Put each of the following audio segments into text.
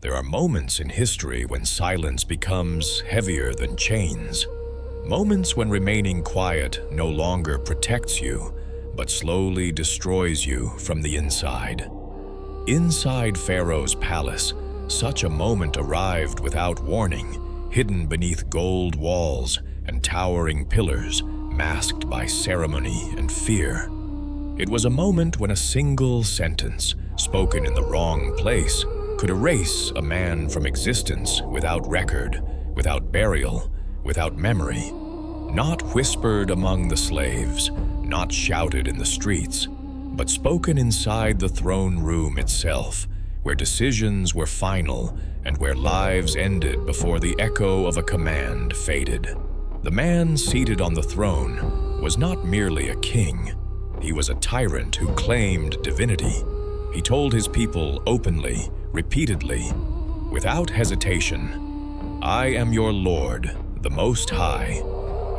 There are moments in history when silence becomes heavier than chains. Moments when remaining quiet no longer protects you, but slowly destroys you from the inside. Inside Pharaoh's palace, such a moment arrived without warning, hidden beneath gold walls and towering pillars, masked by ceremony and fear. It was a moment when a single sentence, spoken in the wrong place, could erase a man from existence without record, without burial, without memory. Not whispered among the slaves, not shouted in the streets, but spoken inside the throne room itself, where decisions were final and where lives ended before the echo of a command faded. The man seated on the throne was not merely a king. He was a tyrant who claimed divinity. He told his people openly, repeatedly, without hesitation, "I am your Lord, the Most High."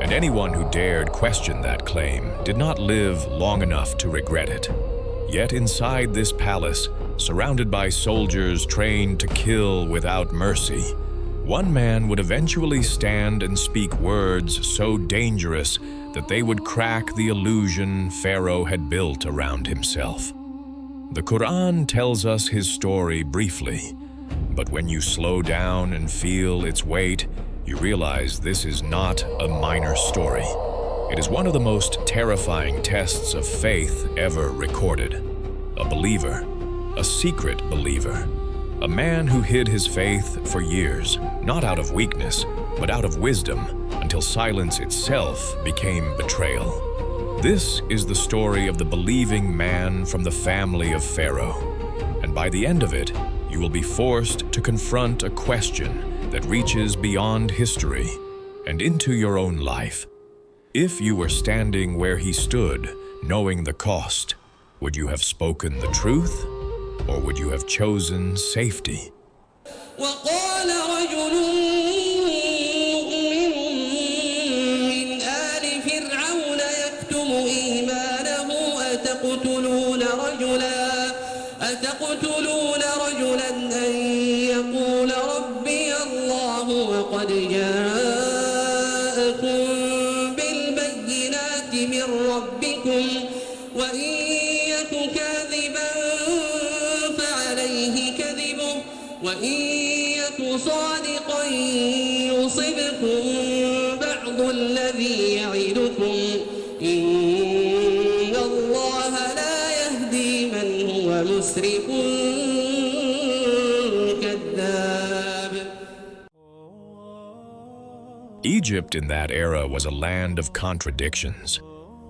And anyone who dared question that claim did not live long enough to regret it. Yet inside this palace, surrounded by soldiers trained to kill without mercy, one man would eventually stand and speak words so dangerous that they would crack the illusion Pharaoh had built around himself. The Qur'an tells us his story briefly, but when you slow down and feel its weight, you realize this is not a minor story. It is one of the most terrifying tests of faith ever recorded. A believer, a secret believer, a man who hid his faith for years, not out of weakness, but out of wisdom, until silence itself became betrayal. This is the story of the believing man from the family of Pharaoh. And by the end of it, you will be forced to confront a question that reaches beyond history and into your own life. If you were standing where he stood, knowing the cost, would you have spoken the truth, or would you have chosen safety? وقال رجل مؤمن من آل فرعون يكتم إيمانه أتقتلون رجلا أن يقول ربي الله وقد جاءكم بالبينات من ربكم وإن يك كاذبا فعليه كذبه وإن يك صادقا يصبكم بعض الذي يعدكم إن الله لا يهدي من هو مسرف كذاب. Egypt in that era was a land of contradictions.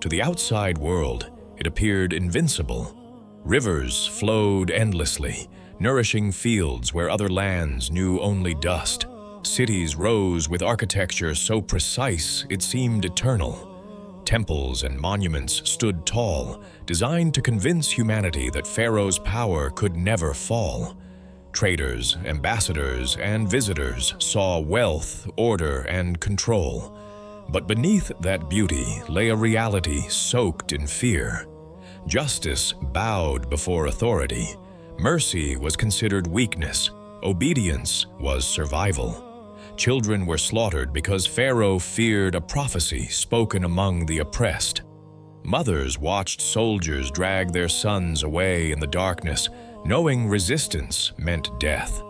To the outside world, it appeared invincible. Rivers flowed endlessly, nourishing fields where other lands knew only dust. Cities rose with architecture so precise it seemed eternal. Temples and monuments stood tall, designed to convince humanity that Pharaoh's power could never fall. Traders, ambassadors, and visitors saw wealth, order, and control. But beneath that beauty lay a reality soaked in fear. Justice bowed before authority. Mercy was considered weakness. Obedience was survival. Children were slaughtered because Pharaoh feared a prophecy spoken among the oppressed. Mothers watched soldiers drag their sons away in the darkness, knowing resistance meant death.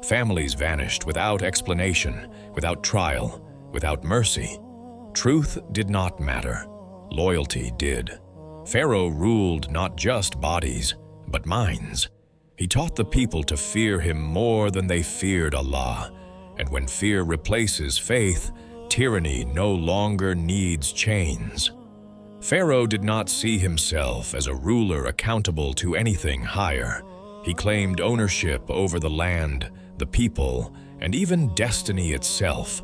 Families vanished without explanation, without trial, without mercy. Truth did not matter. Loyalty did. Pharaoh ruled not just bodies, but minds. He taught the people to fear him more than they feared Allah. And when fear replaces faith, tyranny no longer needs chains. Pharaoh did not see himself as a ruler accountable to anything higher. He claimed ownership over the land, the people, and even destiny itself.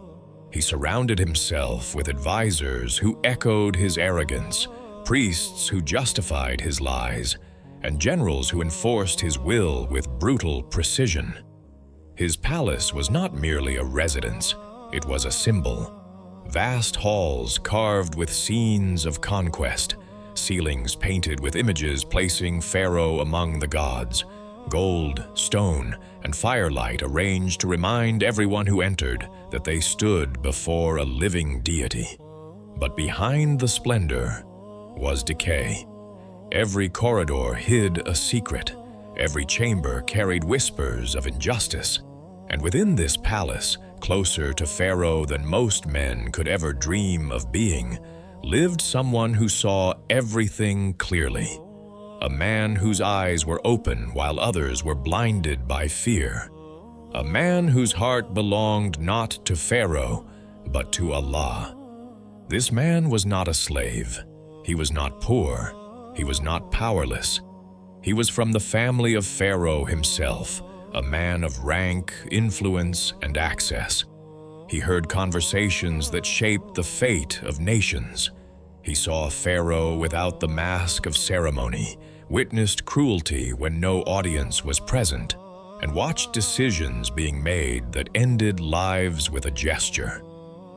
He surrounded himself with advisors who echoed his arrogance, priests who justified his lies, and generals who enforced his will with brutal precision. His palace was not merely a residence, it was a symbol. Vast halls carved with scenes of conquest, ceilings painted with images placing Pharaoh among the gods, gold, stone, and firelight arranged to remind everyone who entered that they stood before a living deity. But behind the splendor was decay. Every corridor hid a secret. Every chamber carried whispers of injustice. And within this palace, closer to Pharaoh than most men could ever dream of being, lived someone who saw everything clearly. A man whose eyes were open while others were blinded by fear. A man whose heart belonged not to Pharaoh, but to Allah. This man was not a slave. He was not poor. He was not powerless. He was from the family of Pharaoh himself, a man of rank, influence, and access. He heard conversations that shaped the fate of nations. He saw Pharaoh without the mask of ceremony, witnessed cruelty when no audience was present, and watched decisions being made that ended lives with a gesture.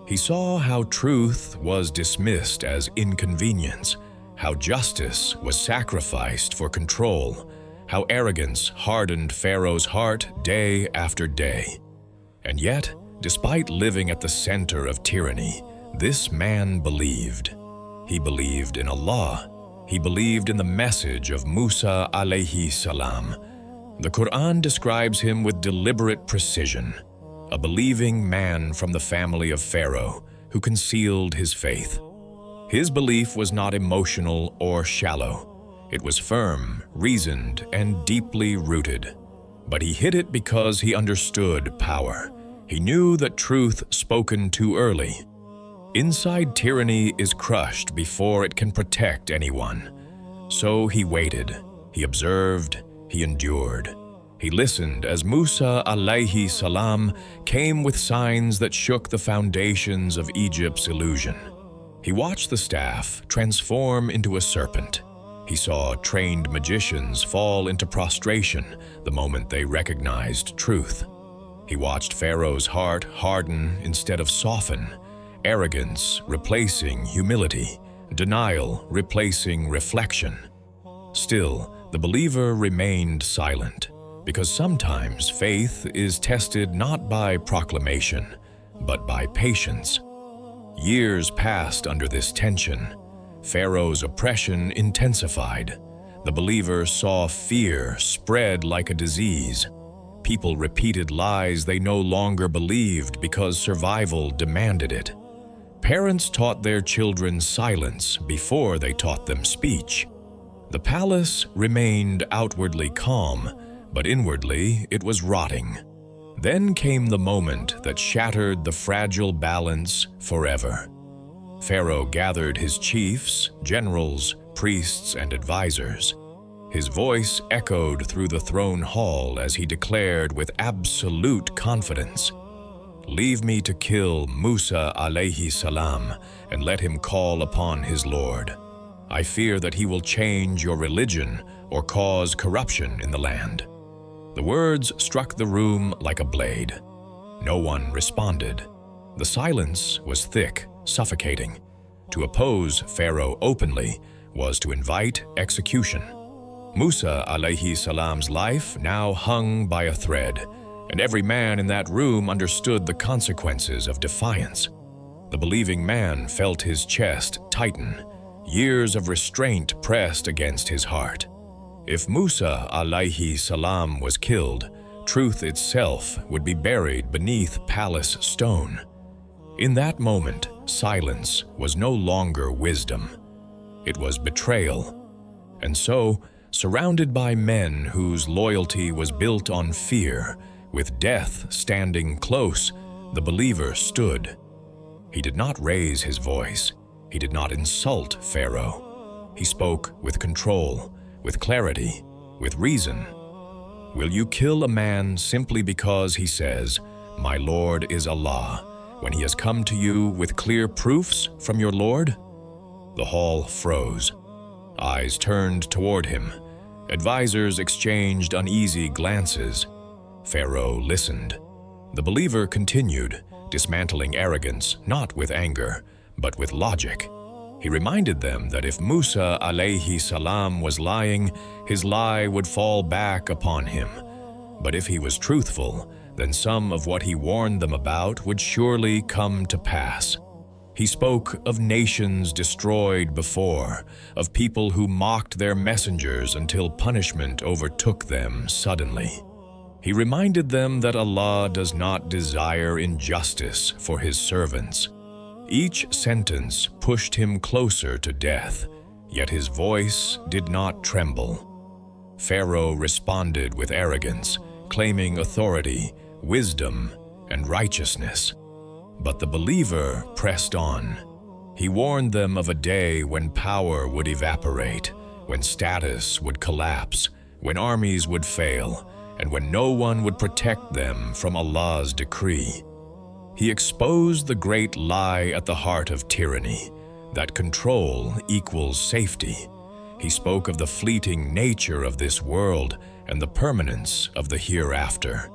He saw how truth was dismissed as inconvenience, how justice was sacrificed for control, how arrogance hardened Pharaoh's heart day after day. And yet, despite living at the center of tyranny, this man believed. He believed in Allah. He believed in the message of Musa alayhi salam. The Qur'an describes him with deliberate precision, a believing man from the family of Pharaoh who concealed his faith. His belief was not emotional or shallow. It was firm, reasoned, and deeply rooted. But he hid it because he understood power. He knew that truth spoken too early. Inside tyranny is crushed before it can protect anyone. So he waited, he observed, he endured. He listened as Musa alayhi salam came with signs that shook the foundations of Egypt's illusion. He watched the staff transform into a serpent. He saw trained magicians fall into prostration the moment they recognized truth. He watched Pharaoh's heart harden instead of soften, arrogance replacing humility, denial replacing reflection. Still, the believer remained silent, because sometimes faith is tested not by proclamation, but by patience. Years passed under this tension. Pharaoh's oppression intensified. The believer saw fear spread like a disease. People repeated lies they no longer believed because survival demanded it. Parents taught their children silence before they taught them speech. The palace remained outwardly calm, but inwardly it was rotting. Then came the moment that shattered the fragile balance forever. Pharaoh gathered his chiefs, generals, priests, and advisors. His voice echoed through the throne hall as he declared with absolute confidence, "Leave me to kill Musa alayhi salam and let him call upon his Lord. I fear that he will change your religion or cause corruption in the land." The words struck the room like a blade. No one responded. The silence was thick, suffocating. To oppose Pharaoh openly was to invite execution. Musa alayhi salam's life now hung by a thread, and every man in that room understood the consequences of defiance. The believing man felt his chest tighten, years of restraint pressed against his heart. If Musa alayhi salam was killed, truth itself would be buried beneath palace stone. In that moment, silence was no longer wisdom. It was betrayal. And so, surrounded by men whose loyalty was built on fear, with death standing close, the believer stood. He did not raise his voice. He did not insult Pharaoh. He spoke with control, with clarity, with reason. Will you kill a man simply because he says, "My Lord is Allah," when he has come to you with clear proofs from your Lord? The hall froze. Eyes turned toward him. Advisors exchanged uneasy glances. Pharaoh listened. The believer continued, dismantling arrogance not with anger, but with logic. He reminded them that if Musa alayhi salam was lying, his lie would fall back upon him. But if he was truthful, then some of what he warned them about would surely come to pass. He spoke of nations destroyed before, of people who mocked their messengers until punishment overtook them suddenly. He reminded them that Allah does not desire injustice for His servants. Each sentence pushed him closer to death, yet his voice did not tremble. Pharaoh responded with arrogance, claiming authority, wisdom, and righteousness. But the believer pressed on. He warned them of a day when power would evaporate, when status would collapse, when armies would fail, and when no one would protect them from Allah's decree. He exposed the great lie at the heart of tyranny, that control equals safety. He spoke of the fleeting nature of this world and the permanence of the hereafter.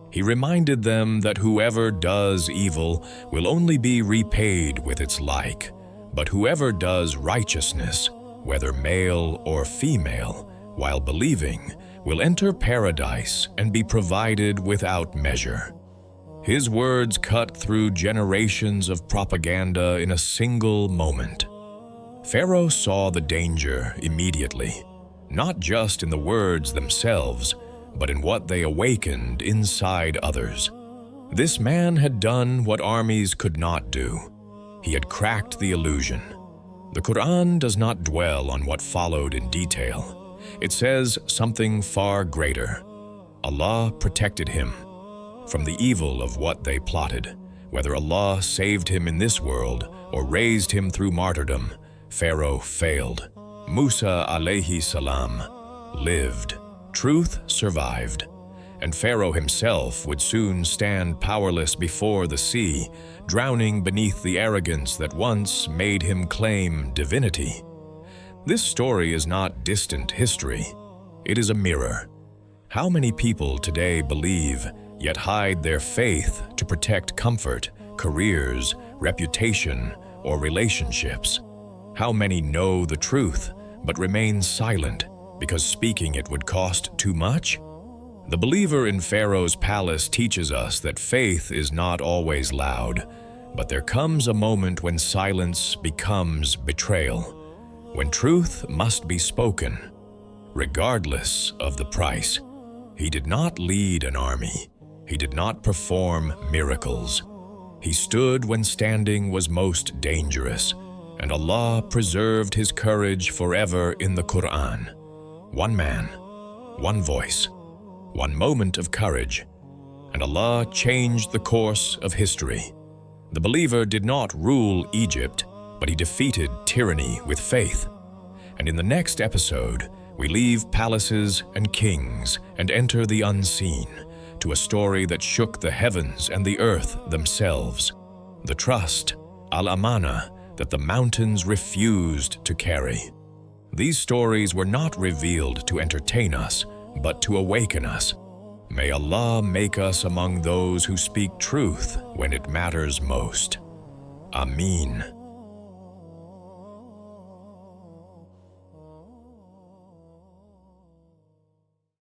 He reminded them that whoever does evil will only be repaid with its like, but whoever does righteousness, whether male or female, while believing, will enter paradise and be provided without measure. His words cut through generations of propaganda in a single moment. Pharaoh saw the danger immediately, not just in the words themselves, but in what they awakened inside others. This man had done what armies could not do. He had cracked the illusion. The Qur'an does not dwell on what followed in detail. It says something far greater. Allah protected him from the evil of what they plotted. Whether Allah saved him in this world or raised him through martyrdom, Pharaoh failed. Musa alayhi salam lived. Truth survived. And Pharaoh himself would soon stand powerless before the sea, drowning beneath the arrogance that once made him claim divinity. This story is not distant history. It is a mirror. How many people today believe, yet hide their faith to protect comfort, careers, reputation, or relationships? How many know the truth, but remain silent because speaking it would cost too much? The believer in Pharaoh's palace teaches us that faith is not always loud, but there comes a moment when silence becomes betrayal, when truth must be spoken, regardless of the price. He did not lead an army. He did not perform miracles. He stood when standing was most dangerous, and Allah preserved his courage forever in the Qur'an. One man, one voice, one moment of courage, and Allah changed the course of history. The believer did not rule Egypt, but he defeated tyranny with faith. And in the next episode, we leave palaces and kings and enter the unseen, to a story that shook the heavens and the earth themselves. The trust, al-amana, that the mountains refused to carry. These stories were not revealed to entertain us, but to awaken us. May Allah make us among those who speak truth when it matters most. Ameen.